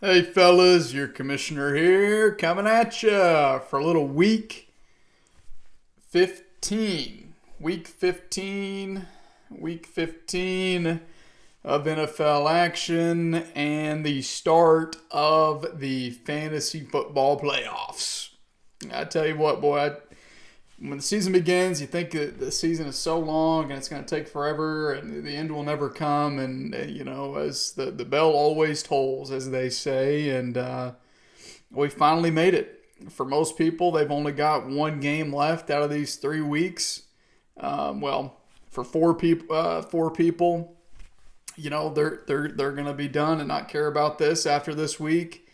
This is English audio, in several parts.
Hey fellas, your commissioner here, coming at ya for a little week 15. Week 15 of NFL action and the start of the fantasy football playoffs. I tell you what, boy, when the season begins, you think that the season is so long and it's going to take forever and the end will never come. And, as the bell always tolls, as they say. And we finally made it. For most people, they've only got one game left out of these 3 weeks. For four people, they're going to be done and not care about this after this week.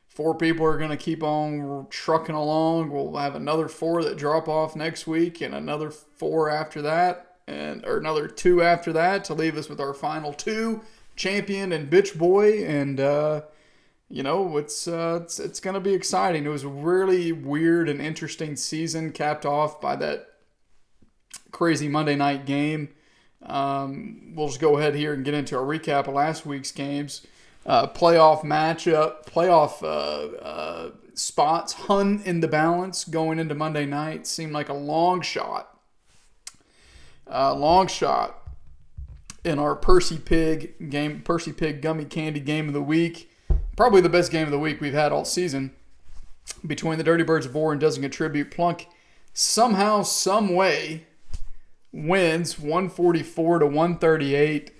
Four people are going to keep on trucking along. We'll have another four that drop off next week and another four after that, or another two after that to leave us with our final two, champion and bitch boy. And, it's going to be exciting. It was a really weird and interesting season capped off by that crazy Monday night game. We'll just go ahead here and get into a recap of last week's games. Playoff matchup, spots hung in the balance going into Monday night. Seemed like a long shot in our Percy Pig Gummy Candy game of the week. Probably the best game of the week we've had all season. Between the Dirty Birds of War and Doesn't Contribute, Plunk somehow, some way wins 144 to 138.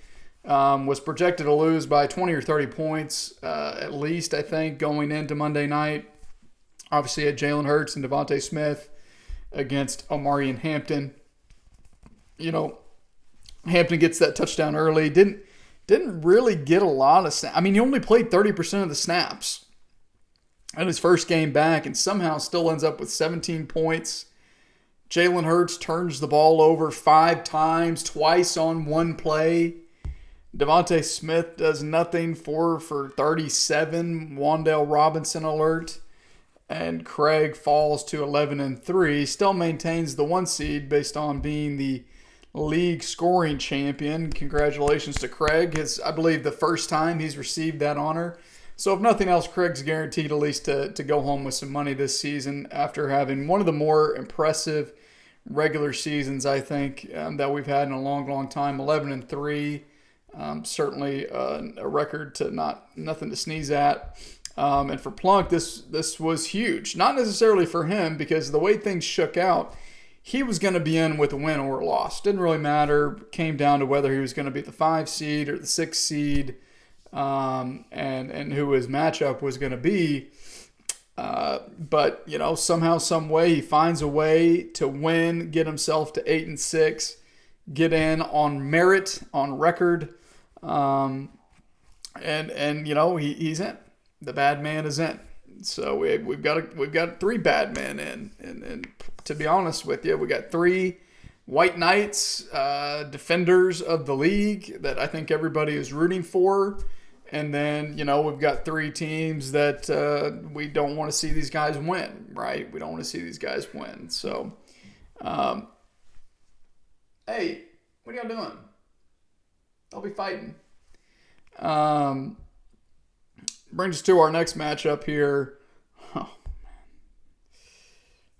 Was projected to lose by 20 or 30 points, at least, I think, going into Monday night. Obviously, had Jalen Hurts and Devontae Smith against Omari and Hampton. Hampton gets that touchdown early. Didn't really get a lot of snaps. I mean, he only played 30% of the snaps in his first game back and somehow still ends up with 17 points. Jalen Hurts turns the ball over 5 times, twice on one play. Devontae Smith does nothing for 37. Wan'Dale Robinson alert. And Craig falls to 11-3. Still maintains the 1 seed based on being the league scoring champion. Congratulations to Craig. It's, I believe, the first time he's received that honor. So if nothing else, Craig's guaranteed at least to go home with some money this season after having one of the more impressive regular seasons, I think, that we've had in a long, long time. 11-3. Certainly a record to nothing to sneeze at. And for Plunk, this was huge. Not necessarily for him, because the way things shook out, he was going to be in with a win or a loss. Didn't really matter. Came down to whether he was going to be the 5 seed or the 6 seed, and who his matchup was going to be. But somehow, some way, he finds a way to win, get himself to 8-6, get in on merit, on record. He's in. The bad man is in. So we've got 3 bad men in, and to be honest with you, we got 3 white knights, defenders of the league that I think everybody is rooting for, and then we've got 3 teams that we don't want to see these guys win. Right? We don't want to see these guys win. So, hey, what are y'all doing? I'll be fighting. Brings us to our next matchup here. Oh, man.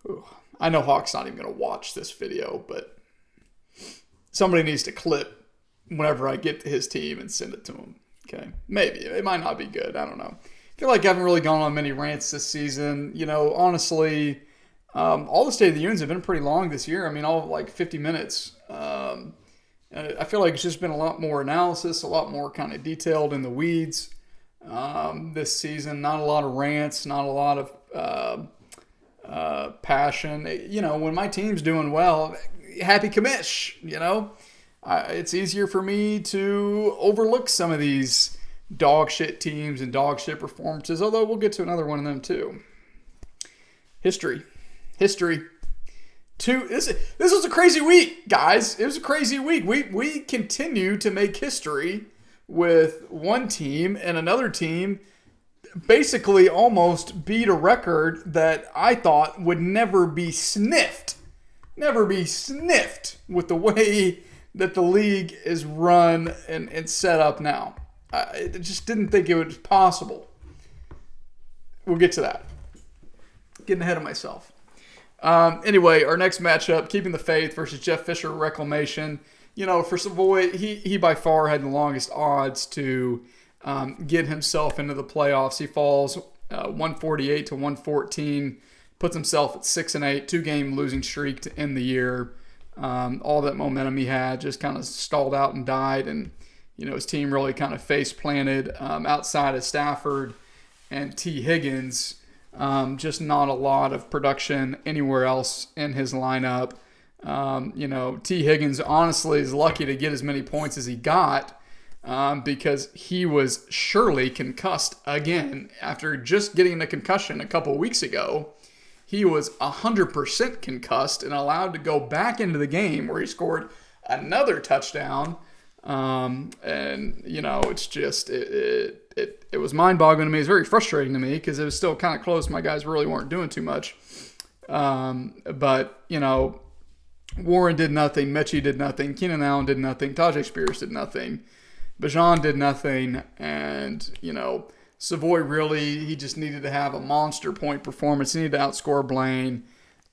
Ooh. I know Hawk's not even going to watch this video, but somebody needs to clip whenever I get to his team and send it to him. Okay? Maybe. It might not be good. I don't know. I feel like I haven't really gone on many rants this season. Honestly, all the State of the Unions have been pretty long this year. I mean, all of like 50 minutes. I feel like it's just been a lot more analysis, a lot more kind of detailed in the weeds this season. Not a lot of rants, not a lot of passion. When my team's doing well, happy commish, it's easier for me to overlook some of these dog shit teams and dog shit performances, although we'll get to another one of them too. History. This was a crazy week, guys. It was a crazy week. We continue to make history with one team and another team basically almost beat a record that I thought would never be sniffed. Never be sniffed with the way that the league is run and set up now. I just didn't think it was possible. we'll get to that. Getting ahead of myself. Anyway, our next matchup, Keeping the Faith versus Jeff Fisher Reclamation. For Savoy, he by far had the longest odds to get himself into the playoffs. He falls 148 to 114, puts himself at 6-8, 2-game losing streak to end the year. All that momentum he had just kind of stalled out and died, and his team really kind of face planted outside of Stafford and T. Higgins. Just not a lot of production anywhere else in his lineup. T. Higgins honestly is lucky to get as many points as he got because he was surely concussed again after just getting a concussion a couple weeks ago. He was 100% concussed and allowed to go back into the game where he scored another touchdown. It's just it was mind-boggling to me. It's very frustrating to me because it was still kind of close. My guys really weren't doing too much. But Warren did nothing. Mechie did nothing. Keenan Allen did nothing. Tajay Spears did nothing. Bajan did nothing. And, Savoy really, he just needed to have a monster point performance. He needed to outscore Blaine.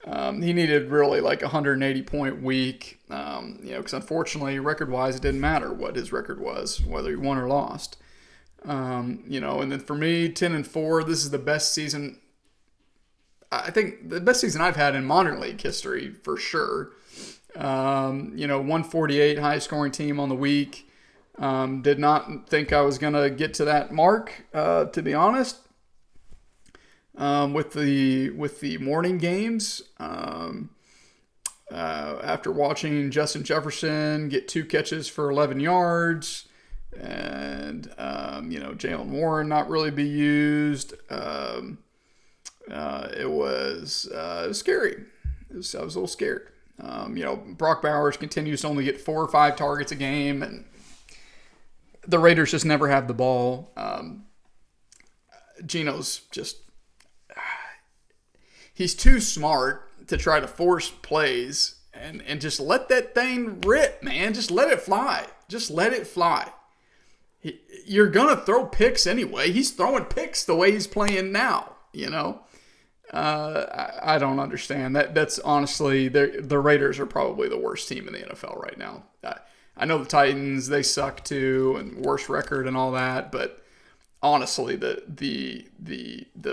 He needed really like a 180-point week, because unfortunately, record-wise, it didn't matter what his record was, whether he won or lost. And then for me, 10-4, this is the best season, I think the best season I've had in modern league history, for sure. 148, highest scoring team on the week. Did not think I was going to get to that mark, to be honest. With the morning games, after watching Justin Jefferson get 2 catches for 11 yards, and Jaylen Warren not really be used, it was scary. I was a little scared. Brock Bowers continues to only get 4 or 5 targets a game, and the Raiders just never have the ball. Geno's just... He's too smart to try to force plays and just let that thing rip, man. Just let it fly. Just let it fly. You're going to throw picks anyway. He's throwing picks the way he's playing now, I don't understand. That's honestly, the Raiders are probably the worst team in the NFL right now. I know the Titans, they suck too, and worst record and all that, but honestly, the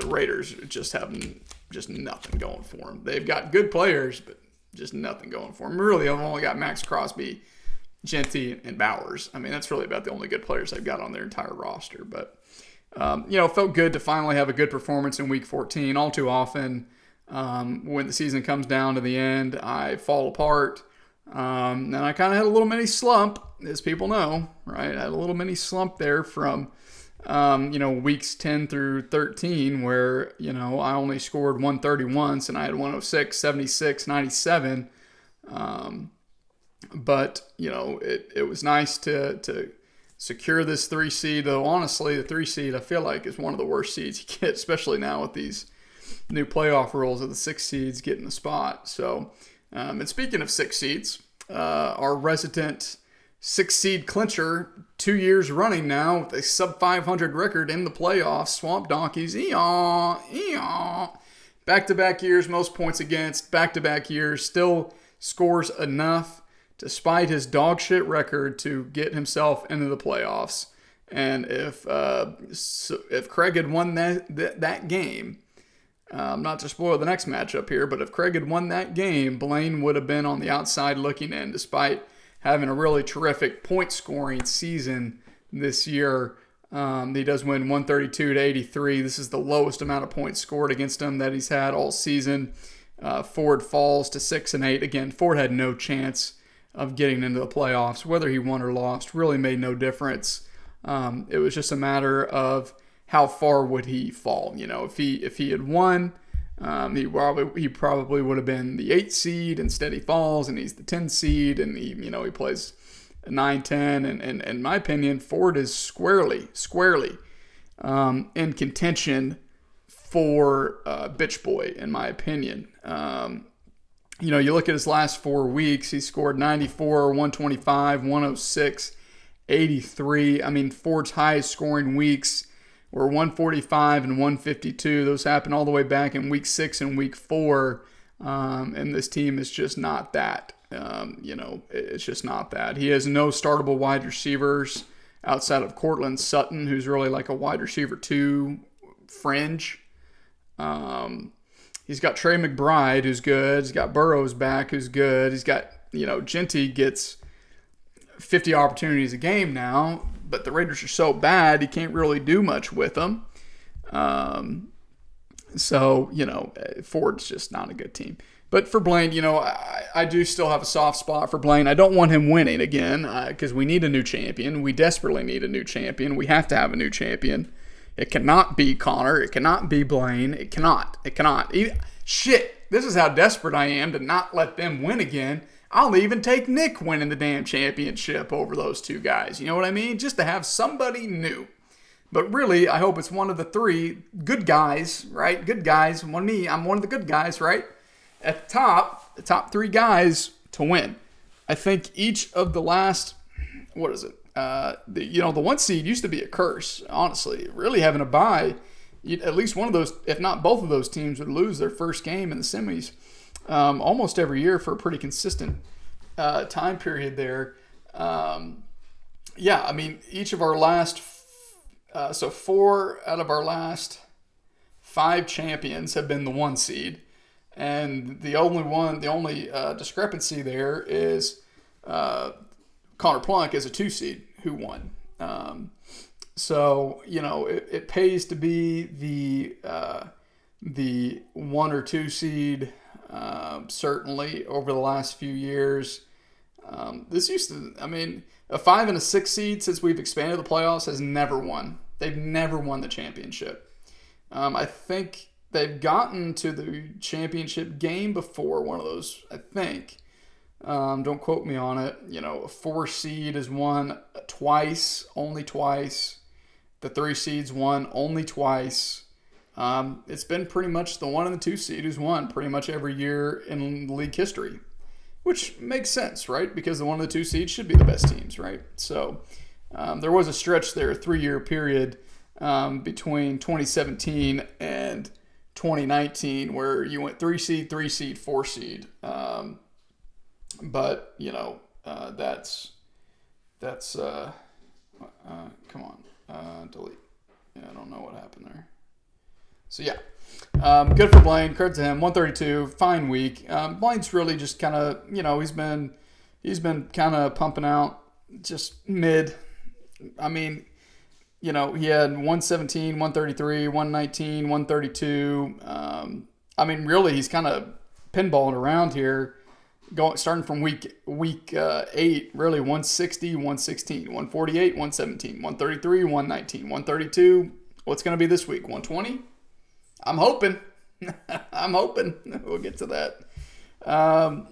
Raiders just have just nothing going for them. They've got good players, but just nothing going for them. Really, I've only got Max Crosby, Genty, and Bowers. I mean, that's really about the only good players they've got on their entire roster. But, it felt good to finally have a good performance in Week 14. All too often, when the season comes down to the end, I fall apart. And I kind of had a little mini slump, as people know, right? I had a little mini slump there from... weeks 10 through 13 where, I only scored 130 once and I had 106, 76, 97. But, it was nice to secure this 3 seed, though honestly, the 3 seed I feel like is one of the worst seeds you get, especially now with these new playoff rules of the 6 seeds getting the spot. So, and speaking of 6 seeds, our resident 6-seed clincher, 2 years running now with a sub-500 record in the playoffs. Swamp Donkeys, back-to-back years, most points against, back-to-back years, still scores enough despite his dog shit record to get himself into the playoffs. And if Craig had won that game, not to spoil the next matchup here, but if Craig had won that game, Blaine would have been on the outside looking in despite having a really terrific point-scoring season this year. He does win 132 to 83. This is the lowest amount of points scored against him that he's had all season. Ford falls to 6-8. Again, Ford had no chance of getting into the playoffs. Whether he won or lost really made no difference. It was just a matter of how far would he fall. If he had won, he probably would have been the 8 seed. Instead, he falls and he's the 10 seed, and he plays a 9-10. And in my opinion, Ford is squarely in contention for Bitch Boy, in my opinion. You look at his last 4 weeks, he scored 94, 125, 106, 83. I mean, Ford's highest scoring weeks were 145 and 152. Those happened all the way back in week 6 and week 4. And this team is just not that. It's just not that. He has no startable wide receivers outside of Cortland Sutton, who's really like a wide receiver 2 fringe. He's got Trey McBride, who's good. He's got Burrows back, who's good. He's got, Genty gets 50 opportunities a game now, but the Raiders are so bad, he can't really do much with them. Ford's just not a good team. But for Blaine, I do still have a soft spot for Blaine. I don't want him winning again because we need a new champion. We desperately need a new champion. We have to have a new champion. It cannot be Connor. It cannot be Blaine. It cannot. Shit, this is how desperate I am to not let them win again. I'll even take Nick winning the damn championship over those two guys. You know what I mean? Just to have somebody new. But really, I hope it's one of the 3 good guys, right? Good guys. I'm one of the good guys, right? At the top 3 guys to win. I think each of the last, the 1 seed used to be a curse, honestly. Really having a bye, at least one of those, if not both of those teams, would lose their first game in the semis almost every year for a pretty consistent time period there. Each of our last, 4 out of our last 5 champions have been the 1 seed. And the only discrepancy there is Connor Plunk as a 2 seed who won. It pays to be the 1 or 2 seed, certainly over the last few years. A 5 and a 6 seed since we've expanded the playoffs has never won. They've never won the championship. I think they've gotten to the championship game before one of those, I think. Don't quote me on it. A 4 seed has won twice, only twice. The 3 seeds won only twice. It's been pretty much the 1 and the 2 seed who's won pretty much every year in league history, which makes sense, right? Because the 1 and the 2 seeds should be the best teams, right? So there was a stretch there, a 3-year period between 2017 and 2019 where you went 3 seed, 3 seed, 4 seed. Come on, delete. Yeah, I don't know what happened there. So yeah, good for Blaine. Credit to him. 132, fine week. Blaine's really just kind of, he's been kind of pumping out just mid. He had 117, 133, 119, 132. Really, he's kind of pinballing around here, starting from week 8, really 160, 116, 148, 117, 133, 119, 132. What's going to be this week? 120? I'm hoping. We'll get to that. And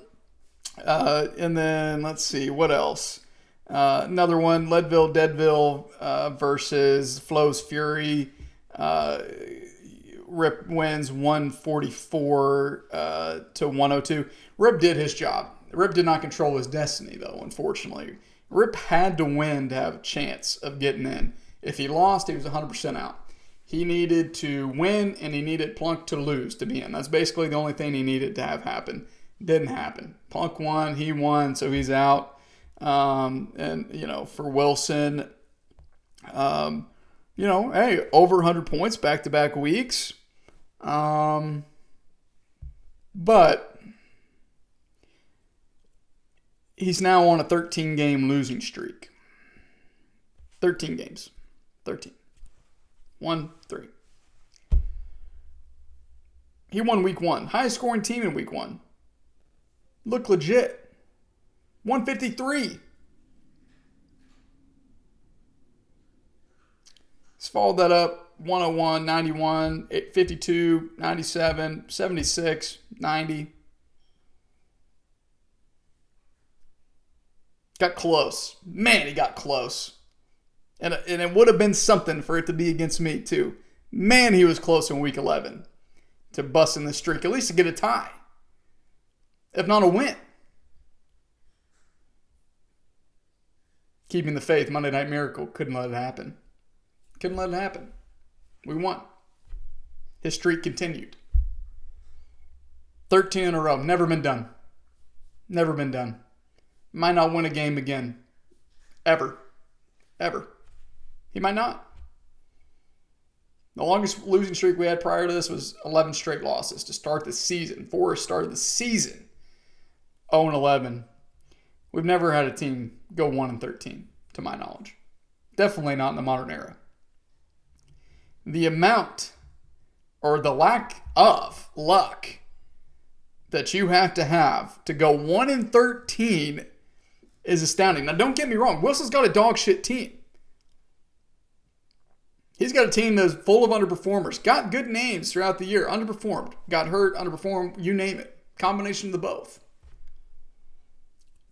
then let's see what else. Another one, Leadville, Deadville versus Flo's Fury. Rip wins 144 to 102. Rip did his job. Rip did not control his destiny, though, unfortunately. Rip had to win to have a chance of getting in. If he lost, he was 100% out. He needed to win, and he needed Plunk to lose to be in. That's basically the only thing he needed to have happen. Didn't happen. Plunk won, he won, so he's out. For Wilson, hey, over 100 points back-to-back weeks. But he's now on a 13-game losing streak. 13 games. 13. 1, 3. He won week 1. Highest scoring team in week 1. Look legit. 153. He's followed that up. 101, 91, 52, 97, 76, 90. Got close. Man, he got close. And it would have been something for it to be against me, too. Man, he was close in week 11 to busting the streak, at least to get a tie, if not a win. Keeping the faith, Monday Night Miracle, couldn't let it happen. Couldn't let it happen. We won. His streak continued. 13 in a row. Never been done. Never been done. Might not win a game again. Ever. Ever. He might not. The longest losing streak we had prior to this was 11 straight losses to start the season. Forrest started the season 0-11. We've never had a team go 1-13, to my knowledge. Definitely not in the modern era. The amount, or the lack of luck, that you have to go 1-13 is astounding. Now, don't get me wrong. Wilson's got a dog shit team. He's got a team that's full of underperformers. Got good names throughout the year. Underperformed. Got hurt, underperformed, you name it. Combination of the both.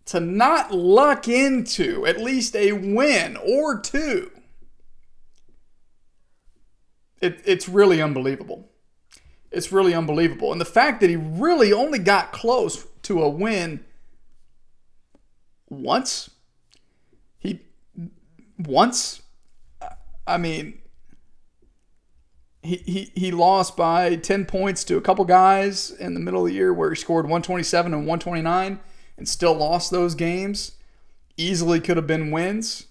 To not luck into at least a win or two, it's really unbelievable. It's really unbelievable. And the fact that he really only got close to a win once. I mean, he lost by 10 points to a couple guys in the middle of the year where he scored 127 and 129 and still lost those games. Easily could have been wins.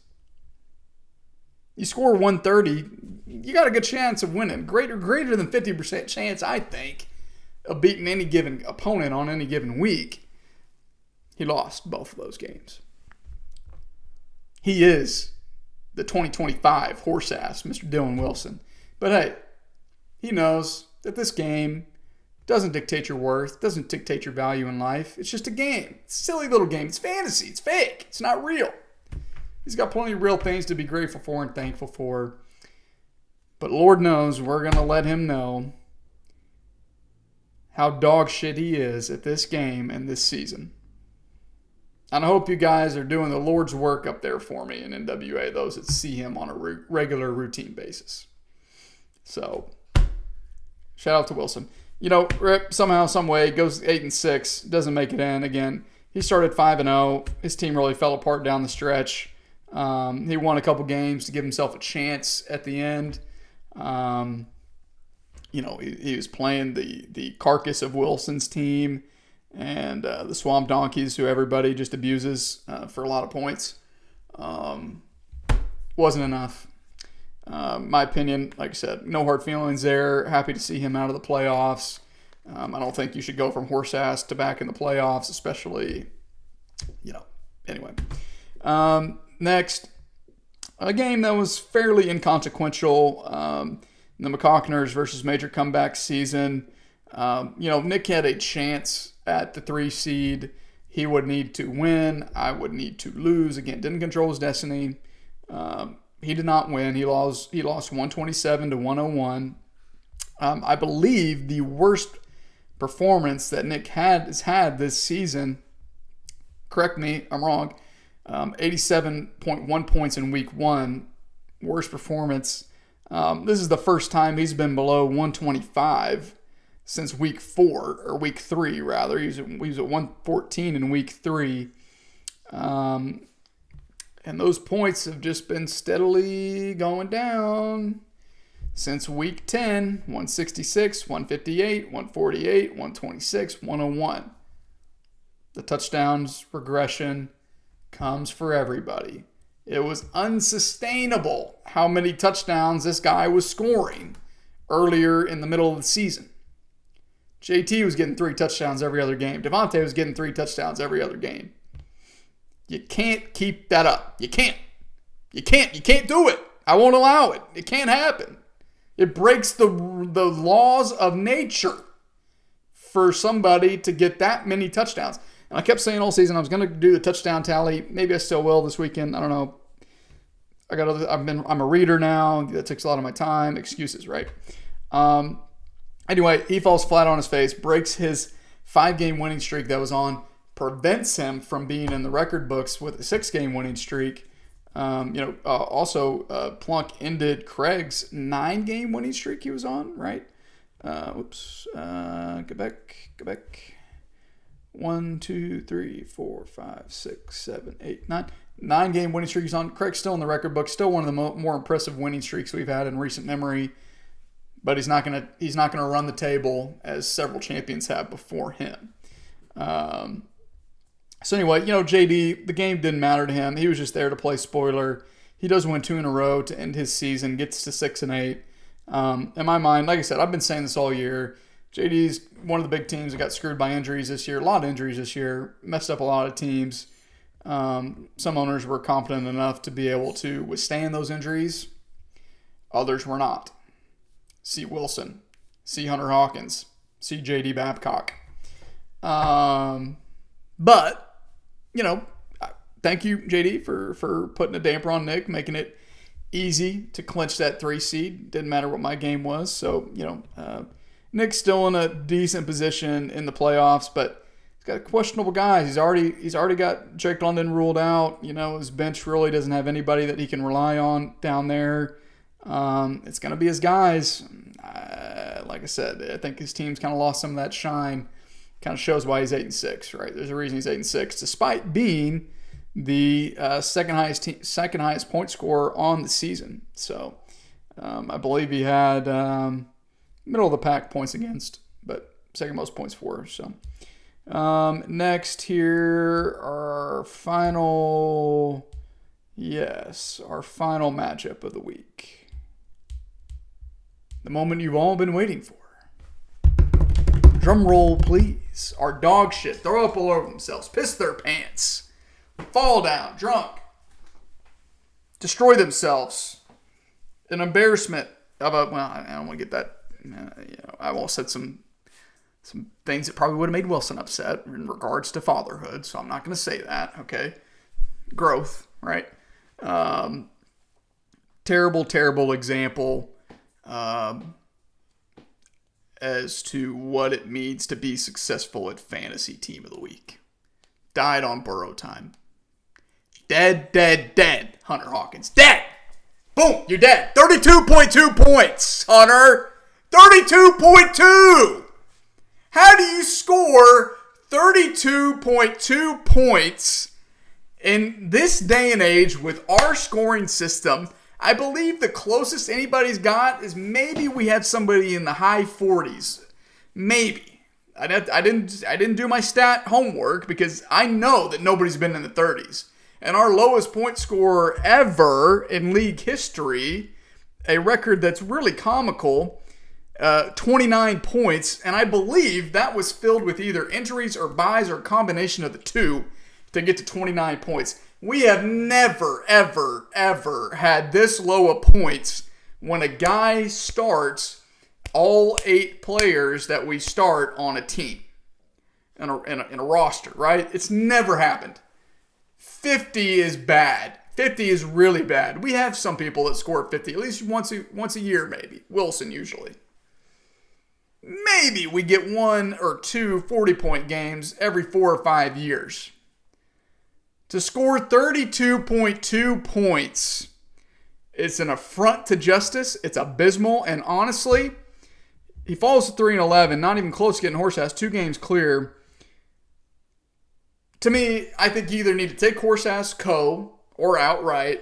You score 130, you got a good chance of winning. Greater than 50% chance, I think, of beating any given opponent on any given week. He lost both of those games. He is the 2025 horse ass, Mr. Dylan Wilson. But hey, he knows that this game doesn't dictate your worth, doesn't dictate your value in life. It's just a game. It's a silly little game. It's fantasy. It's fake. It's not real. He's got plenty of real things to be grateful for and thankful for. But Lord knows we're going to let him know how dog shit he is at this game and this season. And I hope you guys are doing the Lord's work up there for me in NWA, those that see him on a regular routine basis. So, shout out to Wilson. You know, Rip, somehow, some way, goes 8-6, doesn't make it in. Again, he started 5-0. His team really fell apart down the stretch. He won a couple games to give himself a chance at the end. You know, he was playing the carcass of Wilson's team and the Swamp Donkeys, who everybody just abuses for a lot of points. Wasn't enough. My opinion, like I said, no hard feelings there. Happy to see him out of the playoffs. I don't think you should go from horse ass to back in the playoffs, especially, you know, anyway. Next, a game that was fairly inconsequential, the McCockners versus Major Comeback season. You know, Nick had a chance at the 3 seed. He would need to win. I would need to lose. Again, didn't control his destiny. He did not win. He lost 127 to 101. I believe the worst performance that Nick has had this season, correct me, I'm wrong, 87.1 points in week 1. Worst performance. This is the first time he's been below 125 since week 4, or week 3 rather. He was at 114 in week 3. And those points have just been steadily going down since week 10. 166, 158, 148, 126, 101. The touchdowns regression comes for everybody. It was unsustainable how many touchdowns this guy was scoring earlier in the middle of the season. JT was getting 3 touchdowns every other game. Devontae was getting 3 touchdowns every other game. You can't keep that up. You can't. You can't do it. I won't allow it. It can't happen. It breaks the laws of nature for somebody to get that many touchdowns. And I kept saying all season I was going to do the touchdown tally. Maybe I still will this weekend. I don't know. I'm a reader now. That takes a lot of my time. Excuses, right? Anyway, he falls flat on his face, breaks his 5-game winning streak that was on, prevents him from being in the record books with a 6-game winning streak. Also, Plunk ended Craig's 9-game winning streak he was on, right? Go back. 1, 2, 3, 4, 5, 6, 7, 8, 9. 9-game winning streak he's on. Craig's still in the record book. Still one of the more impressive winning streaks we've had in recent memory. but he's not gonna run the table as several champions have before him. So anyway, JD, the game didn't matter to him. He was just there to play spoiler. He does win 2 in a row to end his season, gets to 6-8. In my mind, like I said, I've been saying this all year. JD's one of the big teams that got screwed by injuries this year. A lot of injuries this year. Messed up a lot of teams. Some owners were confident enough to be able to withstand those injuries. Others were not. See Wilson. See Hunter Hawkins. See JD Babcock. But, thank you, JD, for putting a damper on Nick, making it easy to clinch that 3 seed. Didn't matter what my game was. So, Nick's still in a decent position in the playoffs, but he's got questionable guys. He's already got Jake London ruled out. His bench really doesn't have anybody that he can rely on down there. It's going to be his guys. Like I said, I think his team's kind of lost some of that shine. Kind of shows why he's 8-6, right? There's a reason he's 8-6, despite being the second highest point scorer on the season. So I believe he had middle of the pack points against, but second most points for. So next here, our final matchup of the week. The moment you've all been waiting for. Drum roll, please. Our dog shit. Throw up all over themselves. Piss their pants. Fall down. Drunk. Destroy themselves. An embarrassment of a... Well, I don't want to get that... I almost said some things that probably would have made Wilson upset in regards to fatherhood, so I'm not going to say that, okay? Growth, right? Terrible example as to what it means to be successful at Fantasy Team of the Week. Died on Burrow time. Dead. Hunter Hawkins. Dead! Boom! You're dead. 32.2 points, Hunter! 32.2! How do you score 32.2 points in this day and age with our scoring system? I believe the closest anybody's got is maybe we have somebody in the high 40s. Maybe. I didn't do my stat homework because I know that nobody's been in the 30s. And our lowest point scorer ever in league history, a record that's really comical, 29 points. And I believe that was filled with either injuries or buys or a combination of the two to get to 29 points. We have never, ever had this low of points when a guy starts all 8 players that we start on a team, in a roster, right? It's never happened. 50 is bad. 50 is really bad. We have some people that score 50 at least once a year, maybe. Wilson usually. Maybe we get 1 or 2 40-point games every 4 or 5 years. To score 32.2 points, it's an affront to justice. It's abysmal. And honestly, he falls to 3-11, not even close to getting horse ass, 2 games clear. To me, I think you either need to take horse ass or outright,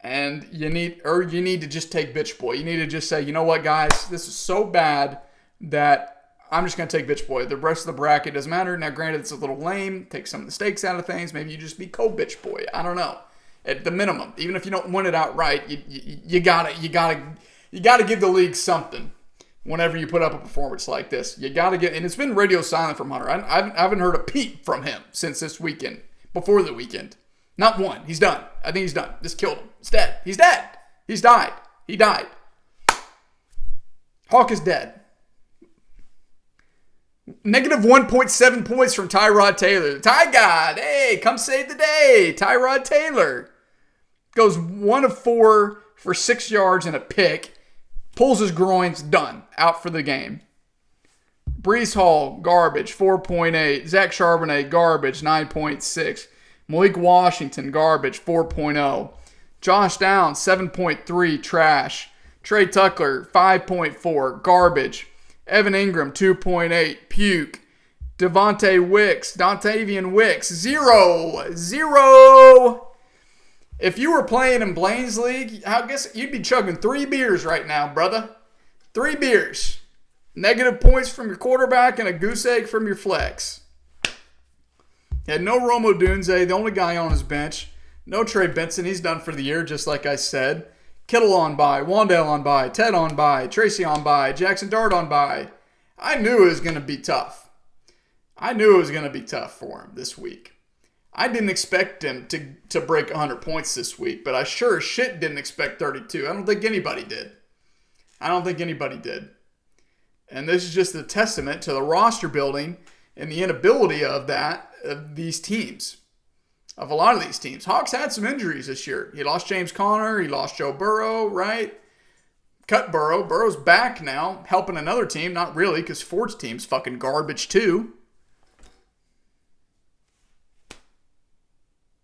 and you need to just take bitch boy. You need to just say, you know what, guys, this is so bad that I'm just going to take bitch boy. The rest of the bracket doesn't matter. Now, granted, it's a little lame. Take some of the stakes out of things. Maybe you just be co-bitch boy. I don't know. At the minimum, even if you don't win it outright, you gotta give the league something. Whenever you put up a performance like this, you gotta get. And it's been radio silent from Hunter. I haven't heard a peep from him since this weekend. Before the weekend, not one. He's done. I think he's done. This killed him. He's dead. He's dead. He's died. He died. Hawk is dead. Negative 1.7 points from Tyrod Taylor. The Ty God, hey, come save the day. Tyrod Taylor goes 1 of 4 for 6 yards and a pick. Pulls his groins, done. Out for the game. Breece Hall, garbage, 4.8. Zach Charbonnet, garbage, 9.6. Malik Washington, garbage, 4.0. Josh Downs, 7.3, trash. Trey Tucker, 5.4, garbage. Evan Ingram, 2.8, puke. Dontavian Wicks, 0. If you were playing in Blaine's league, I guess you'd be chugging 3 beers right now, brother. 3 beers, negative points from your quarterback, and a goose egg from your flex. He had no Rome Odunze, the only guy on his bench. No Trey Benson, he's done for the year, just like I said. Kittle on bye, Wandale on bye, Ted on bye, Tracy on bye, Jackson Dart on bye. I knew it was going to be tough. I knew it was going to be tough for him this week. I didn't expect him to break 100 points this week, but I sure as shit didn't expect 32. I don't think anybody did. And this is just a testament to the roster building and the inability of these teams. Of a lot of these teams. Hawks had some injuries this year. He lost James Conner. He lost Joe Burrow, right? Cut Burrow. Burrow's back now, helping another team. Not really, because Ford's team's fucking garbage too.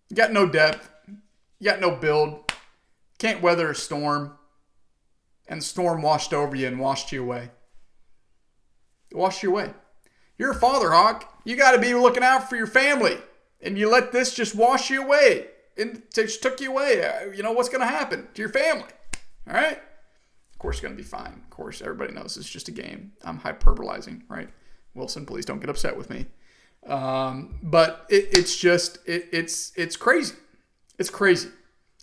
You got no depth. You got no build. Can't weather a storm. And the storm washed over you and washed you away. It washed you away. You're a father, Hawk. You got to be looking out for your family. And you let this just wash you away. It just took you away. You know what's going to happen to your family. All right? Of course, it's going to be fine. Of course, everybody knows it's just a game. I'm hyperbolizing, right? Wilson, please don't get upset with me. But it's crazy. It's crazy.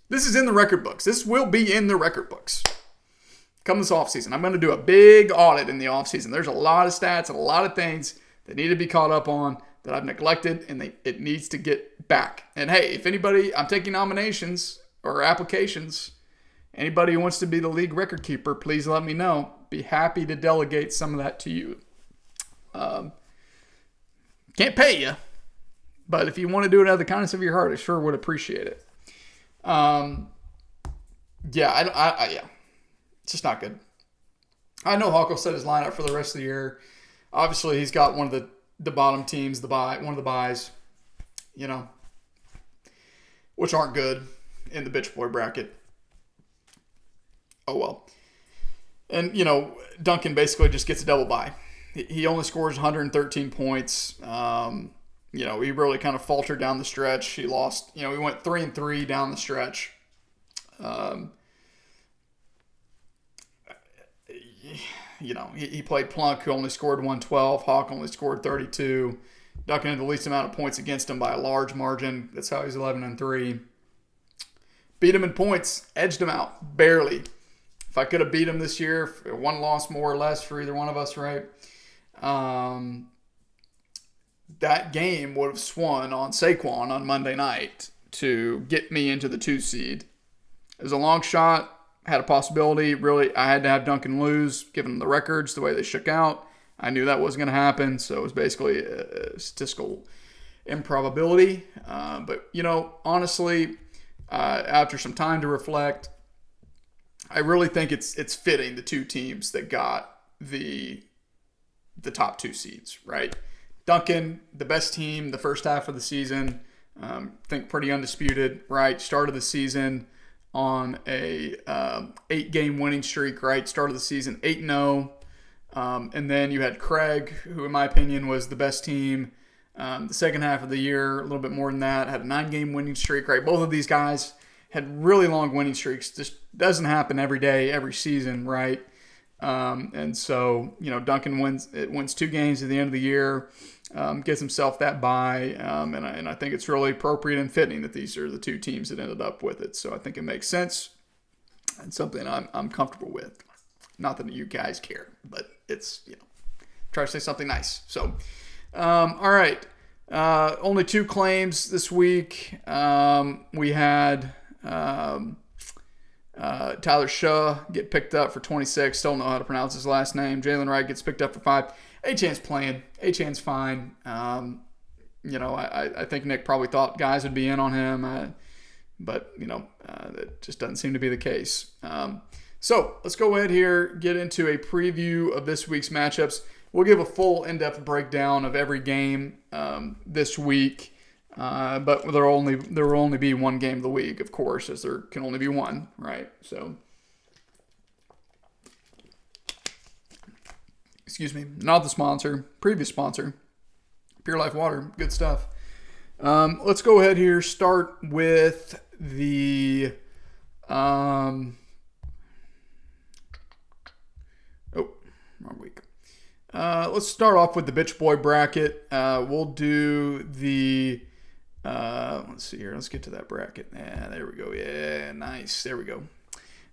This is in the record books. This will be in the record books. Come this offseason. I'm going to do a big audit in the offseason. There's a lot of stats and a lot of things that need to be caught up on that I've neglected, and it needs to get back. And hey, if anybody, I'm taking nominations or applications. Anybody who wants to be the league record keeper, please let me know. Be happy to delegate some of that to you. Can't pay you, but if you want to do it out of the kindness of your heart, I sure would appreciate it. Yeah, it's just not good. I know Hawk will set his lineup for the rest of the year. Obviously, he's got one of the bottom teams, one of the buys, which aren't good in the bitch boy bracket. Oh, well. And, Duncan basically just gets a double bye. He only scores 113 points. He really kind of faltered down the stretch. He lost, he went 3-3 down the stretch. He played Plunk, who only scored 112. Hawk only scored 32. Duncan had the least amount of points against him by a large margin. That's how he's 11-3. Beat him in points. Edged him out. Barely. If I could have beat him this year, one loss more or less for either one of us, right? That game would have swung on Saquon on Monday night to get me into the 2 seed. It was a long shot. Had a possibility. Really, I had to have Duncan lose, given the records, the way they shook out. I knew that wasn't going to happen, so it was basically a statistical improbability. But, honestly, after some time to reflect, I really think it's fitting the 2 teams that got the top 2 seeds, right? Duncan, the best team the first half of the season, I think pretty undisputed, right? Started the season on a 8-game winning streak, right? Started the season 8-0. And then you had Craig, who in my opinion was the best team. The second half of the year, a little bit more than that, had a 9-game winning streak, right? Both of these guys had really long winning streaks. Just doesn't happen every day, every season, right? And so, Duncan wins 2 games at the end of the year, gets himself that bye, and I think it's really appropriate and fitting that these are the 2 teams that ended up with it. So I think it makes sense and something I'm comfortable with. Not that you guys care, but it's, try to say something nice. So, all right. Only 2 claims this week. We had Tyler Shaw get picked up for 26. Still don't know how to pronounce his last name. Jalen Wright gets picked up for 5. Achan's playing. Achan's fine. I think Nick probably thought guys would be in on him, but that just doesn't seem to be the case. So let's go ahead here, get into a preview of this week's matchups. We'll give a full in-depth breakdown of every game this week, but there will only be one game of the week, of course, as there can only be one, right? So, excuse me, not the sponsor, previous sponsor, Pure Life Water, good stuff. Let's go ahead here, start with the Let's start off with the Bitch Boy bracket. We'll do the. Let's see here. Let's get to that bracket. Yeah, there we go. Yeah, nice. There we go.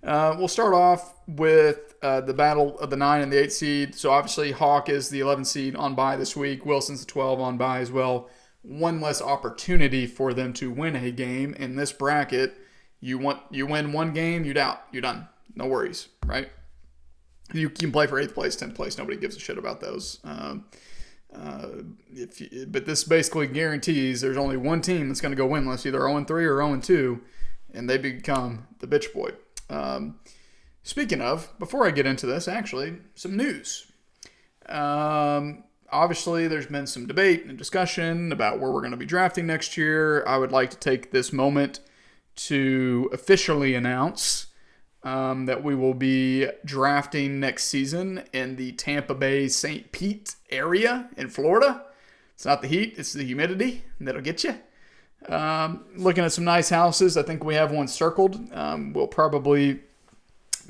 We'll start off with the battle of the 9 and the 8 seed. So obviously Hawk is the 11 seed on bye this week. Wilson's the 12 on bye as well. One less opportunity for them to win a game in this bracket. You win one game, you're out. You're done. No worries, right? You can play for 8th place, 10th place. Nobody gives a shit about those. But this basically guarantees there's only one team that's going to go winless, either 0-3 or 0-2, and they become the Bitch Boy. Speaking of, before I get into this, actually, some news. Obviously, there's been some debate and discussion about where we're going to be drafting next year. I would like to take this moment to officially announce that we will be drafting next season in the Tampa Bay St. Pete area in Florida. It's not the heat, it's the humidity that'll get you. Looking at some nice houses. I think we have one circled. We'll probably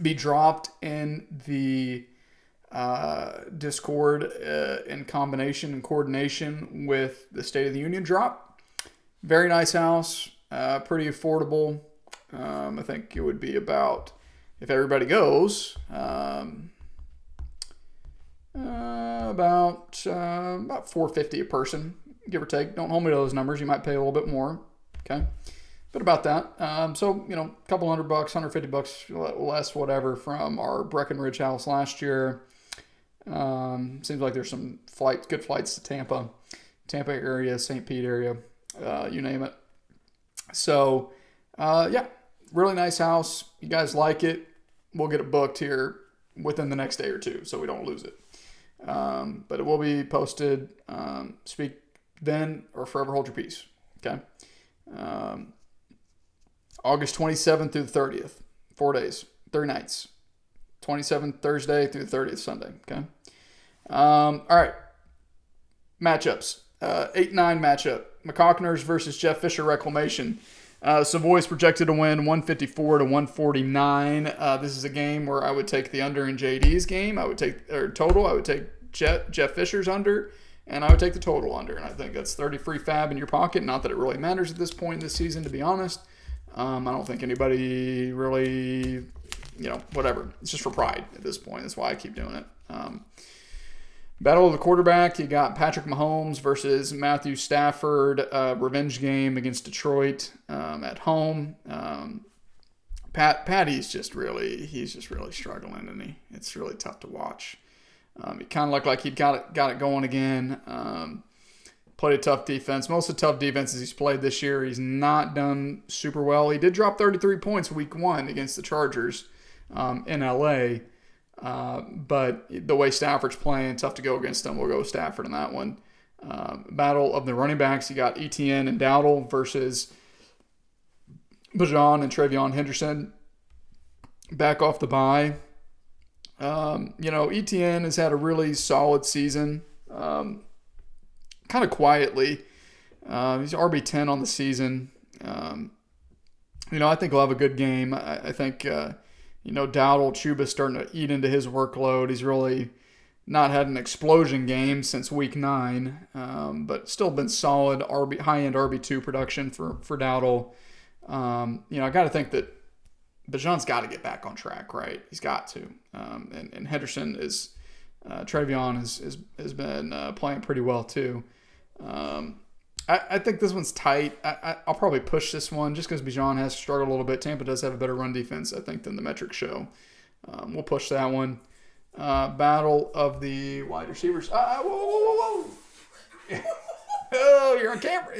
be dropped in the Discord in combination and coordination with the State of the Union drop. Very nice house, pretty affordable. I think it would be about, if everybody goes, about $450 a person, give or take. Don't hold me to those numbers. You might pay a little bit more. Okay. But about that. So, a couple $100, $150 less, whatever, from our Breckenridge house last year. Seems like there's some good flights to Tampa area, St. Pete area, you name it. So, yeah, really nice house. You guys like it. We'll get it booked here within the next day or two so we don't lose it. But it will be posted. Speak then or forever hold your peace. Okay. August 27th through the 30th. 4 days. 3 nights. 27th Thursday through the 30th Sunday. Okay. All right. Matchups. 8-9 matchup. McCockners versus Jeff Fisher Reclamation. Savoy's projected to win 154 to 149. This is a game where I would take the under in JD's game. I would take Jeff Fisher's under, and I would take the total under. And I think that's 30 free fab in your pocket. Not that it really matters at this point in the season, to be honest. I don't think anybody really, whatever. It's just for pride at this point. That's why I keep doing it. Battle of the quarterback, you got Patrick Mahomes versus Matthew Stafford. Revenge game against Detroit at home. Patty's just really struggling, isn't he? It's really tough to watch. He kind of looked like he'd got it going again. Played a tough defense. Most of the tough defenses he's played this year, he's not done super well. He did drop 33 points week 1 against the Chargers in LA. But the way Stafford's playing, tough to go against him. We'll go with Stafford in that one. Battle of the running backs. You got Etienne and Dowdle versus Bijan and TreVeyon Henderson. Back off the bye. Etienne has had a really solid season. Kind of quietly. He's RB10 on the season. I think he'll have a good game. I think... Dowdle, Chuba's starting to eat into his workload. He's really not had an explosion game since week 9, but still been solid high-end RB2 production for Dowdle. I got to think that Bijan's got to get back on track, right? He's got to. And Henderson is TreVeyon has been playing pretty well too. I think this one's tight. I'll probably push this one just because Bijan has struggled a little bit. Tampa does have a better run defense, I think, than the metrics show. We'll push that one. Battle of the wide receivers. Whoa. Oh, you're on camera.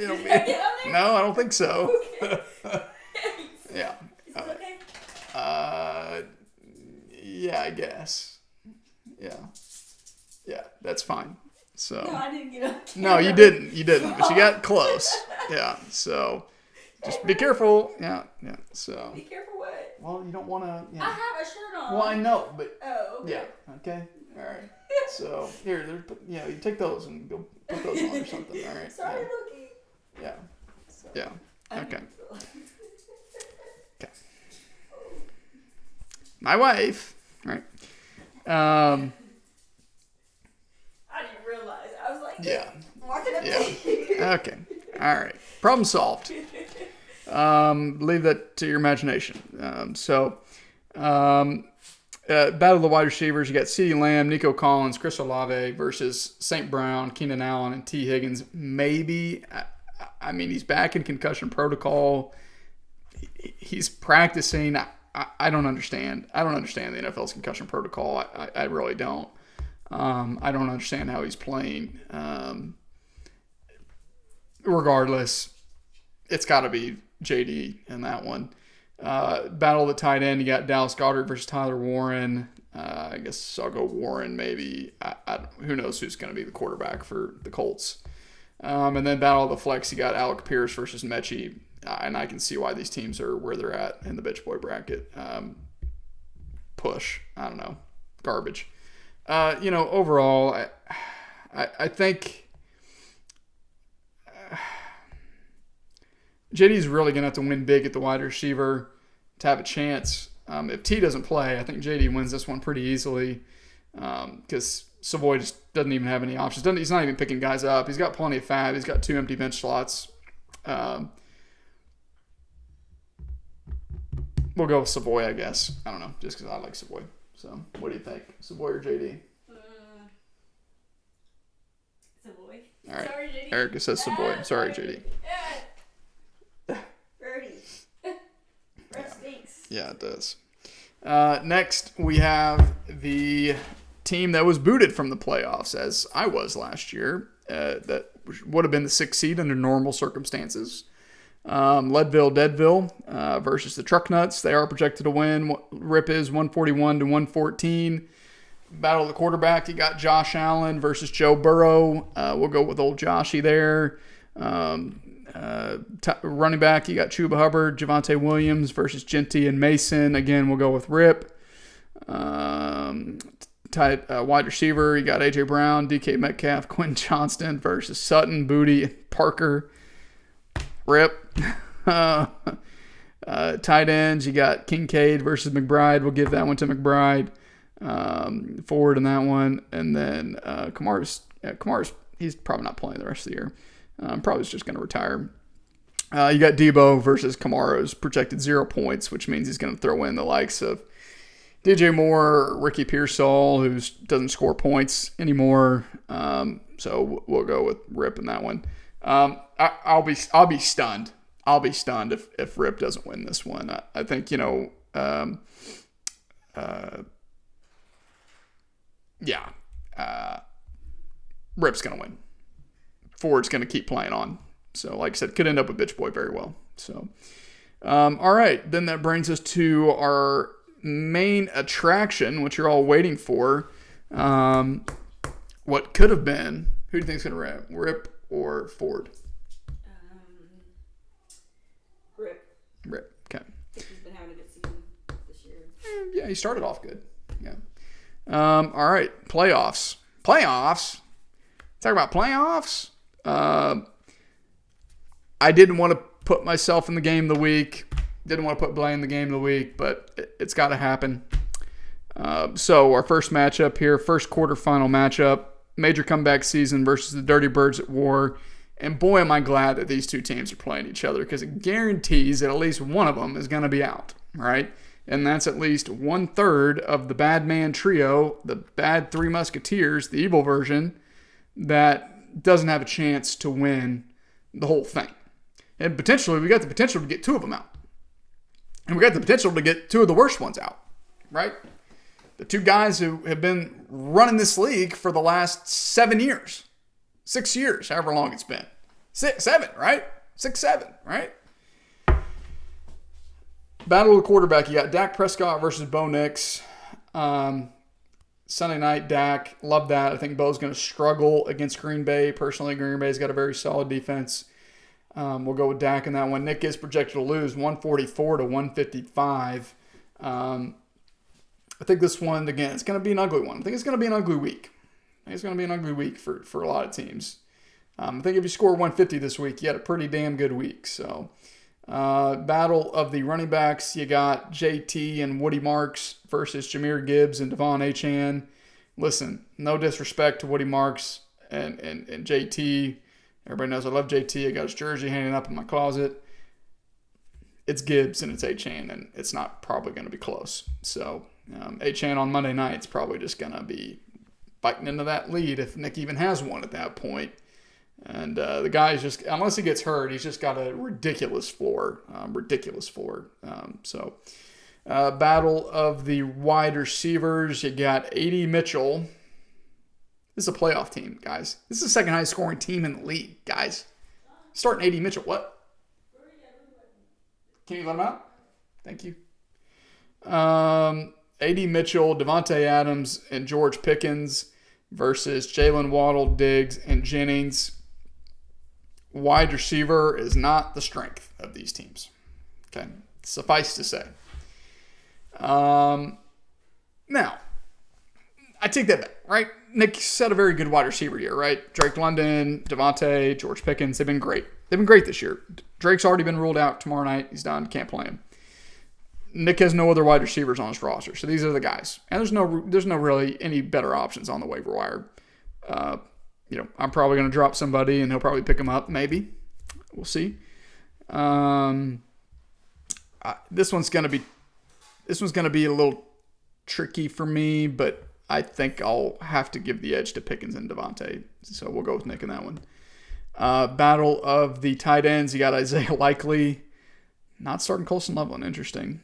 No, I don't think so. Okay. Yeah. Yeah, I guess. Yeah, that's fine. So no, I didn't get on camera. No, you didn't, but you got close. Yeah, so just be careful. Yeah. So be careful what? Well, you don't want to. I have a shirt on. Well, I know, but oh, okay. Yeah, okay, all right. So here, you take those and go put those on or something. All right. Sorry, Loki. Yeah. Yeah. Okay. Okay. My wife. All right. Yeah. Market Yeah. update. Okay. All right. Problem solved. Leave that to your imagination. Battle of the wide receivers. You got CeeDee Lamb, Nico Collins, Chris Olave versus St. Brown, Keenan Allen, and T. Higgins. Maybe. I mean, he's back in concussion protocol. He's practicing. I don't understand. I don't understand the NFL's concussion protocol. I really don't. I don't understand how he's playing. Regardless, it's got to be JD in that one. Battle of the tight end. You got Dallas Goedert versus Tyler Warren. I guess I'll go Warren maybe. Who knows who's going to be the quarterback for the Colts. And then battle of the flex. You got Alec Pierce versus Mechie. And I can see why these teams are where they're at in the bitch boy bracket. Push. I don't know. Garbage. Overall, I think JD's really going to have to win big at the wide receiver to have a chance. If T doesn't play, I think JD wins this one pretty easily because Savoy just doesn't even have any options. He's not even picking guys up. He's got plenty of fab. He's got 2 empty bench slots. We'll go with Savoy, I guess. I don't know, just because I like Savoy. So, what do you think? Savoy or JD? Savoy. All right. Sorry, JD. Erica says Savoy. Sorry, JD. Birdie. Red stinks. Yeah, it does. Next, we have the team that was booted from the playoffs, as I was last year. That would have been the 6th seed under normal circumstances. Leadville Deadville versus the Truck Nuts. They are projected to win. Rip is 141-114. Battle of the quarterback. You got Josh Allen versus Joe Burrow. We'll go with old Joshy there. Running back, you got Chuba Hubbard, Javonte Williams versus Genty and Mason. Again, we'll go with Rip. Wide receiver, you got A.J. Brown, DK Metcalf, Quentin Johnston versus Sutton, Booty, and Parker. Rip. Tight ends, you got Kincaid versus McBride. We'll give that one to McBride. Forward in that one. And then Kamara's, he's probably not playing the rest of the year. Probably just going to retire. You got Debo versus Kamara's projected 0 points, which means he's going to throw in the likes of DJ Moore, Ricky Pearsall, who doesn't score points anymore. So we'll go with Rip in that one. I'll be stunned. I'll be stunned if Rip doesn't win this one. I think Rip's gonna win. Ford's gonna keep playing on. So like I said, could end up with Bitch Boy very well. So all right, then that brings us to our main attraction, which you're all waiting for. What could have been? Who do you think is gonna Rip or Ford? Rip. Okay. He's been having a good season this year. Yeah, he started off good. Yeah. All right. Playoffs. Talk about playoffs. I didn't want to put myself in the game of the week. Didn't want to put Blaine in the game of the week, but it's got to happen. So our first matchup here, first quarterfinal matchup, major comeback season versus the Dirty Birds at war. And boy, am I glad that these two teams are playing each other because it guarantees that at least one of them is going to be out, right? And that's at least 1/3 of the bad man trio, the bad Three Musketeers, the evil version, that doesn't have a chance to win the whole thing. And potentially, we got the potential to get 2 of them out. And we got the potential to get 2 of the worst ones out, right? The 2 guys who have been running this league for the last 7 years. 6 years, however long it's been. 7, right? 6, 7, right? Battle of the quarterback. You got Dak Prescott versus Bo Nix. Sunday night, Dak. Love that. I think Bo's going to struggle against Green Bay. Personally, Green Bay's got a very solid defense. We'll go with Dak in that one. Nick is projected to lose 144-155. I think this one, again, it's going to be an ugly one. I think it's going to be an ugly week. It's going to be an ugly week for a lot of teams. I think if you score 150 this week, you had a pretty damn good week. So, battle of the running backs, you got JT and Woody Marks versus Jahmyr Gibbs and Devon Achane. Listen, no disrespect to Woody Marks. and JT. Everybody knows I love JT. I got his jersey hanging up in my closet. It's Gibbs and it's Achane, and it's not probably going to be close. So Achane on Monday night is probably just going to be biting into that lead if Nick even has one at that point. And the guy is just, unless he gets hurt, he's just got a ridiculous floor. Battle of the wide receivers. You got A.D. Mitchell. This is a playoff team, guys. This is the second highest scoring team in the league, guys. Starting A.D. Mitchell. What? Can you let him out? Thank you. A.D. Mitchell, Devontae Adams, and George Pickens versus Jalen Waddle, Diggs, and Jennings. Wide receiver is not the strength of these teams. Okay, suffice to say. Now, I take that back, right? Nick had a very good wide receiver year, right? Drake London, Devontae, George Pickens, they've been great. They've been great this year. Drake's already been ruled out tomorrow night. He's done. Can't play him. Nick has no other wide receivers on his roster, so these are the guys. And there's no really any better options on the waiver wire. I'm probably going to drop somebody, and he'll probably pick him up. Maybe, we'll see. This one's going to be a little tricky for me, but I think I'll have to give the edge to Pickens and Devontae. So we'll go with Nick in that one. Battle of the tight ends. You got Isaiah Likely. Not starting Colson Loveland. Interesting.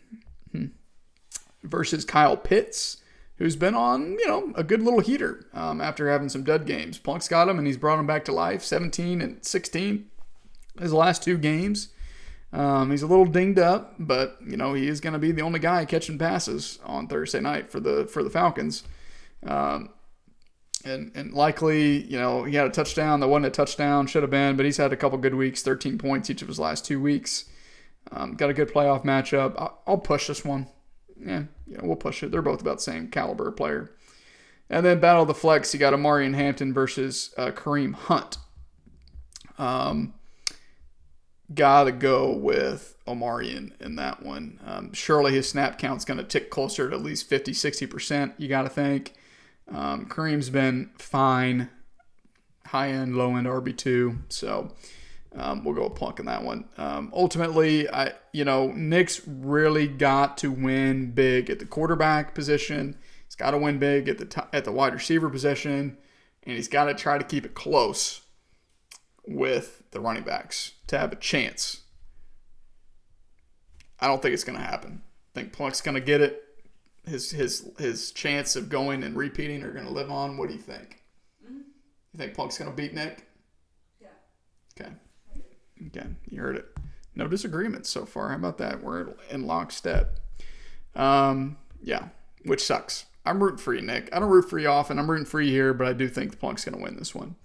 Versus Kyle Pitts, who's been on, a good little heater after having some dud games. Plunk's got him, and he's brought him back to life. 17 and 16 his last two games. He's a little dinged up, but, he is going to be the only guy catching passes on Thursday night for the Falcons. And likely, he had a touchdown. That wasn't a touchdown, should have been, but he's had a couple good weeks, 13 points each of his last 2 weeks. Got a good playoff matchup. I'll push this one. We'll push it. They're both about the same caliber player. And then battle of the flex, you got Amarian Hampton versus Kareem Hunt. Gotta go with Omarion in that one. Surely his snap count's going to tick closer to at least 50, 60%, you got to think. Kareem's been fine. High-end, low-end RB2. So we'll go with Plunk in that one. Ultimately, Nick's really got to win big at the quarterback position. He's got to win big at the wide receiver position. And he's got to try to keep it close with the running backs to have a chance. I don't think it's going to happen. I think Plunk's going to get it. His chance of going and repeating are going to live on. What do you think? Mm-hmm. You think Plunk's going to beat Nick? Yeah. Okay, you heard it. No disagreements so far. How about that? We're in lockstep. Which sucks. I'm rooting for you, Nick. I don't root for you often. I'm rooting for you here, but I do think the Plunk's going to win this one.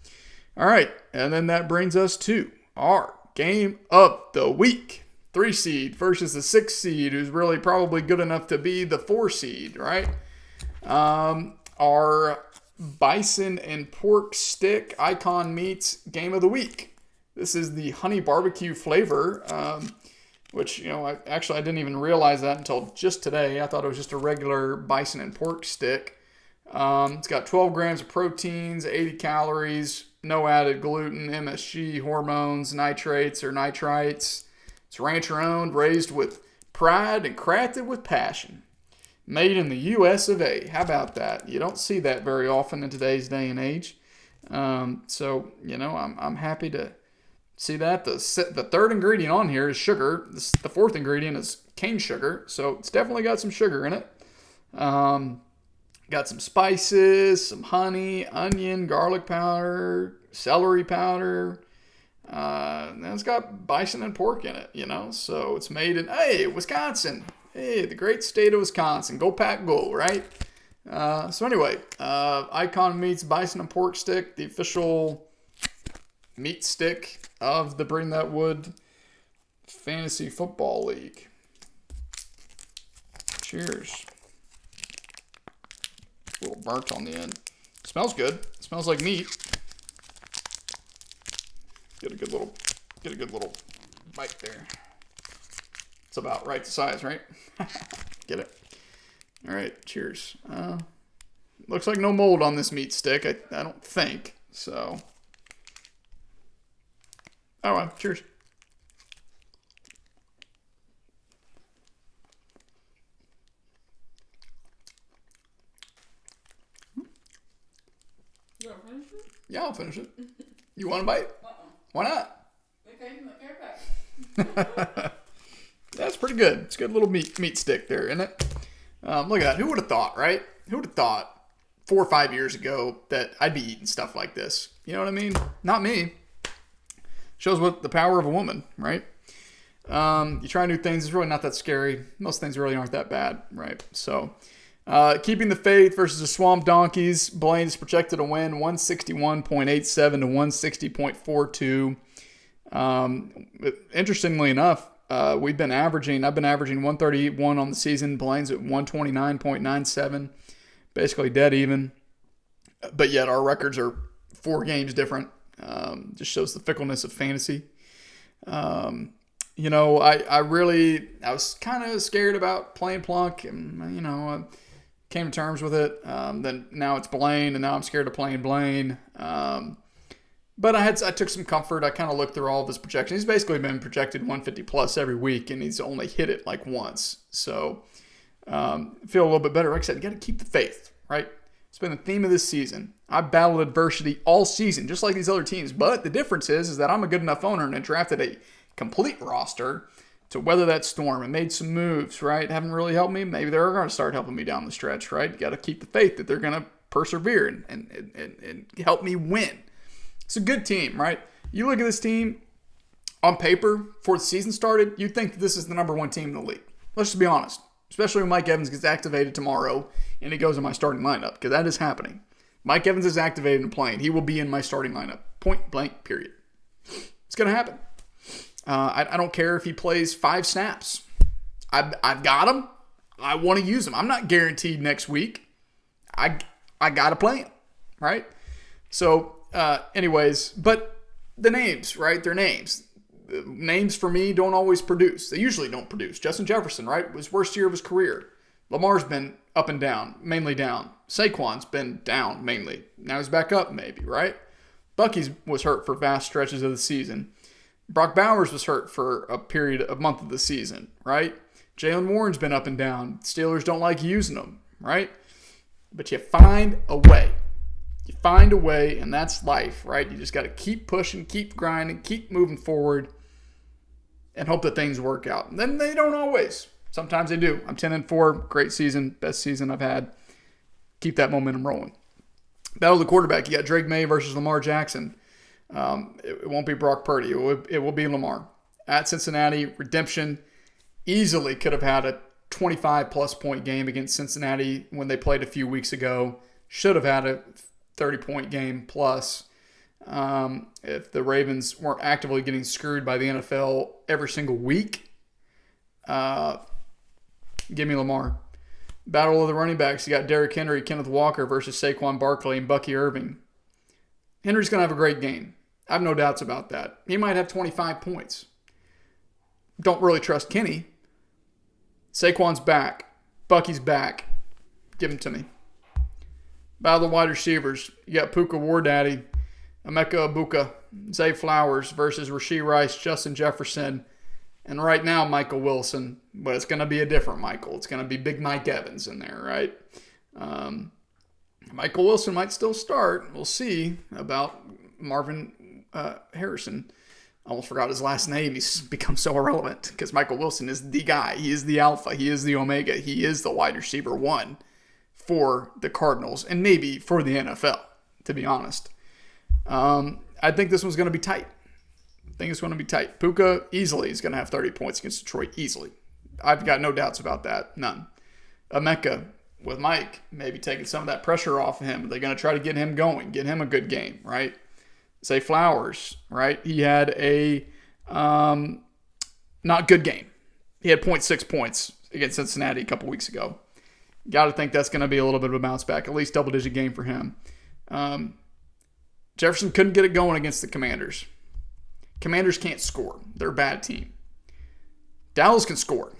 All right, and then that brings us to our game of the week. 3 seed versus the 6 seed, who's really probably good enough to be the 4 seed, right? Our bison and pork stick icon meats game of the week. This is the honey barbecue flavor, which, I didn't even realize that until just today. I thought it was just a regular bison and pork stick. It's got 12 grams of proteins, 80 calories, no added gluten, MSG, hormones, nitrates or nitrites. It's rancher owned, raised with pride, and crafted with passion. Made in the U.S. of A. How about that? You don't see that very often in today's day and age. I'm happy to see that. The third ingredient on here is sugar. The fourth ingredient is cane sugar. So it's definitely got some sugar in it. Got some spices, some honey, onion, garlic powder, celery powder. And it's got bison and pork in it, So it's made in, Wisconsin. Hey, the great state of Wisconsin. Go Pack Go, right? So anyway, Icon Meats Bison and Pork Stick, the official meat stick of the Bring That Wood Fantasy Football League. Cheers. A little burnt on the end. Smells good. Smells like meat. Get a good little bite there. It's about right size, right? Get it? All right, cheers. Looks like no mold on this meat stick. I don't think. So, all right, cheers. You want to finish it? Yeah, I'll finish it. You want a bite? Why not? Okay, my care That's pretty good. It's a good little meat stick there, isn't it? Look at that. Who would have thought, right? Who would have thought 4 or 5 years ago that I'd be eating stuff like this? You know what I mean? Not me. Shows what the power of a woman, right? You try new things. It's really not that scary. Most things really aren't that bad, right? So, keeping the faith versus the Swamp Donkeys. Blaine is projected to win 161.87 to 160.42. Interestingly enough, I've been averaging 131 on the season. Blaine's at 129.97, basically dead even. But yet our records are 4 games different. Just shows the fickleness of fantasy. I was kind of scared about playing Plunk, and I came to terms with it. Then now it's Blaine, and now I'm scared of playing Blaine. But I took some comfort. I kind of looked through all of his projections. He's basically been projected 150 plus every week, and he's only hit it like once. So feel a little bit better. Like I said, you got to keep the faith, right? It's been the theme of this season. I battled adversity all season, just like these other teams. But the difference is that I'm a good enough owner and I drafted a complete roster to weather that storm and made some moves, right? Haven't really helped me. Maybe they're going to start helping me down the stretch, right? You got to keep the faith that they're going to persevere and help me win. It's a good team, right? You look at this team on paper before the season started, you'd think that this is the number 1 team in the league. Let's just be honest. Especially when Mike Evans gets activated tomorrow and he goes in my starting lineup, because that is happening. Mike Evans is activated and playing. He will be in my starting lineup. Point blank, period. It's going to happen. I don't care if he plays 5 snaps. I've got him. I want to use him. I'm not guaranteed next week. I got to play him, right? So, anyways, but the names, right? They're names. Names for me don't always produce. They usually don't produce. Justin Jefferson, right? It was his worst year of his career. Lamar's been up and down, mainly down. Saquon's been down, mainly. Now he's back up, maybe, right? Bucky's was hurt for vast stretches of the season. Brock Bowers was hurt for a month of the season, right? Jaylen Warren's been up and down. Steelers don't like using them, right? But you find a way. You find a way, and that's life, right? You just got to keep pushing, keep grinding, keep moving forward, and hope that things work out. And then they don't always. Sometimes they do. I'm 10-4, great season, best season I've had. Keep that momentum rolling. Battle of the quarterback. You got Drake May versus Lamar Jackson. It won't be Brock Purdy. It will be Lamar. At Cincinnati, redemption. Easily could have had a 25-plus point game against Cincinnati when they played a few weeks ago. Should have had a 30-point game plus. If the Ravens weren't actively getting screwed by the NFL every single week, give me Lamar. Battle of the running backs. You got Derrick Henry, Kenneth Walker versus Saquon Barkley and Bucky Irving. Henry's going to have a great game. I have no doubts about that. He might have 25 points. Don't really trust Kenny. Saquon's back. Bucky's back. Give him to me. Battle of the wide receivers. You got Puka Wardaddy, Emeka Ibuka, Zay Flowers versus Rashee Rice, Justin Jefferson, and right now Michael Wilson. But it's going to be a different Michael. It's going to be Big Mike Evans in there, right? Michael Wilson might still start. We'll see about Marvin Harrison. I almost forgot his last name. He's become so irrelevant because Michael Wilson is the guy. He is the alpha. He is the omega. He is the wide receiver 1 for the Cardinals and maybe for the NFL, to be honest. I think this one's going to be tight. Puka easily is going to have 30 points against Detroit. Easily. I've got no doubts about that. None. Emeka with Mike maybe taking some of that pressure off of him. They're going to try to get him going, get him a good game, right? Say Flowers, right? He had a not good game. He had 0.6 points against Cincinnati a couple weeks ago. Got to think that's going to be a little bit of a bounce back, at least double-digit game for him. Jefferson couldn't get it going against the Commanders. Commanders can't score. They're a bad team. Dallas can score.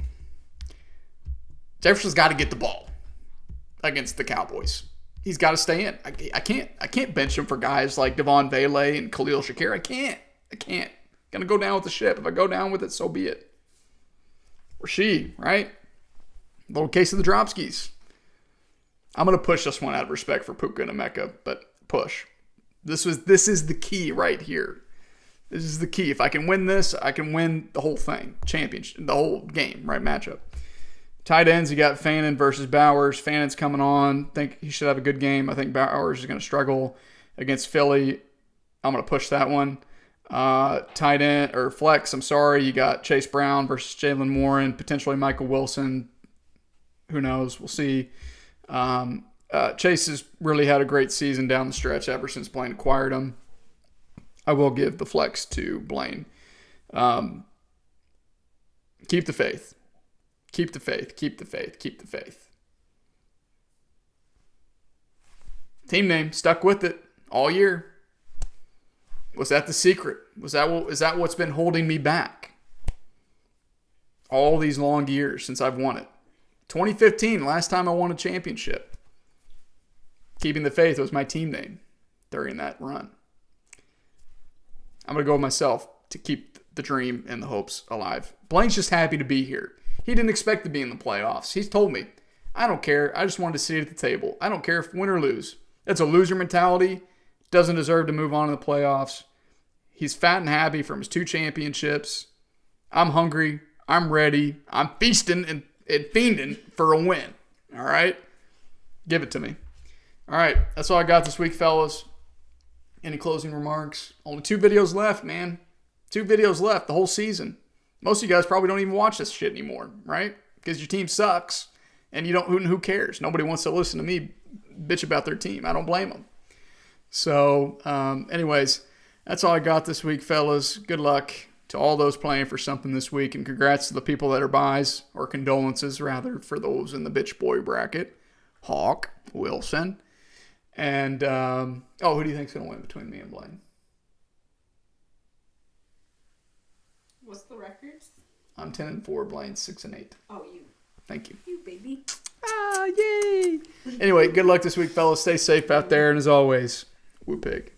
Jefferson's got to get the ball against the Cowboys. He's got to stay in. I can't bench him for guys like Devon Vele and Khalil Shakir. I can't. Gonna go down with the ship. If I go down with it, so be it. Rasheed, right? Little case of the Dropskis. I'm gonna push this one out of respect for Puka and Emeka, but push. This is the key right here. This is the key. If I can win this, I can win the whole thing. Championship, the whole game, right? Matchup. Tight ends, you got Fannin versus Bowers. Fannon's coming on. Think he should have a good game. I think Bowers is going to struggle against Philly. I'm going to push that one. Tight end, or flex, I'm sorry. You got Chase Brown versus Jalen Warren. Potentially Michael Wilson. Who knows? We'll see. Chase has really had a great season down the stretch ever since Blaine acquired him. I will give the flex to Blaine. Keep the faith. Keep the faith. Keep the faith. Keep the faith. Team name. Stuck with it all year. Was that the secret? Is that what's been holding me back? All these long years since I've won it. 2015, last time I won a championship. Keeping the faith was my team name during that run. I'm going to go with myself to keep the dream and the hopes alive. Blaine's just happy to be here. He didn't expect to be in the playoffs. He's told me, I don't care. I just wanted to sit at the table. I don't care if win or lose. That's a loser mentality. Doesn't deserve to move on to the playoffs. He's fat and happy from his 2 championships. I'm hungry. I'm ready. I'm feasting and fiending for a win. All right? Give it to me. All right. That's all I got this week, fellas. Any closing remarks? Only 2 videos left, man. 2 videos left the whole season. Most of you guys probably don't even watch this shit anymore, right? Because your team sucks, and you don't. Who cares? Nobody wants to listen to me bitch about their team. I don't blame them. So, anyways, that's all I got this week, fellas. Good luck to all those playing for something this week, and congrats to the people that are buys, or condolences, rather, for those in the bitch boy bracket. Hawk, Wilson, and, who do you think's going to win between me and Blaine? What's the records? I'm 10-4, Blaine 6-8. Oh, you. Thank you. You, baby. Ah, yay! Anyway, good luck this week, fellas. Stay safe out there, and as always, woo pig.